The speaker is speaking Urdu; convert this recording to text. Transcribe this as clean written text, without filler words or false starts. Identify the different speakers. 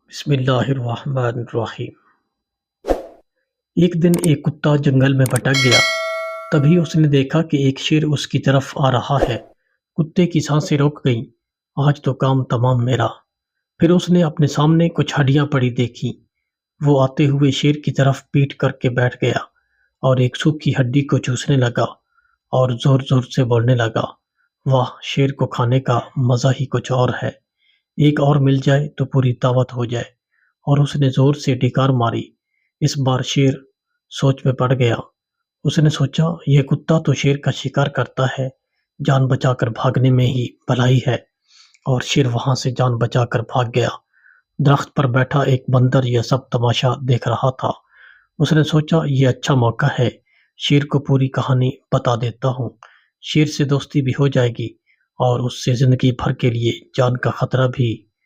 Speaker 1: بسم اللہ الرحمن الرحیم۔ ایک دن ایک کتا جنگل میں بھٹک گیا۔ تبھی اس نے دیکھا کہ ایک شیر اس کی طرف آ رہا ہے۔ کتے کی سانسیں رک گئیں۔ آج تو کام تمام میرا۔ پھر اس نے اپنے سامنے کچھ ہڈیاں پڑی دیکھی۔ وہ آتے ہوئے شیر کی طرف پیٹ کر کے بیٹھ گیا اور ایک سوکھی ہڈی کو چوسنے لگا اور زور زور سے بولنے لگا، واہ، شیر کو کھانے کا مزہ ہی کچھ اور ہے۔ ایک اور مل جائے تو پوری دعوت ہو جائے۔ اور اس نے زور سے ڈکار ماری۔ اس بار شیر سوچ میں پڑ گیا۔ اس نے سوچا، یہ کتا تو شیر کا شکار کرتا ہے، جان بچا کر بھاگنے میں ہی بھلائی ہے۔ اور شیر وہاں سے جان بچا کر بھاگ گیا۔ درخت پر بیٹھا ایک بندر یہ سب تماشا دیکھ رہا تھا۔ اس نے سوچا، یہ اچھا موقع ہے، شیر کو پوری کہانی بتا دیتا ہوں۔ شیر سے دوستی بھی ہو جائے گی اور اس سے زندگی بھر کے لیے جان کا خطرہ بھی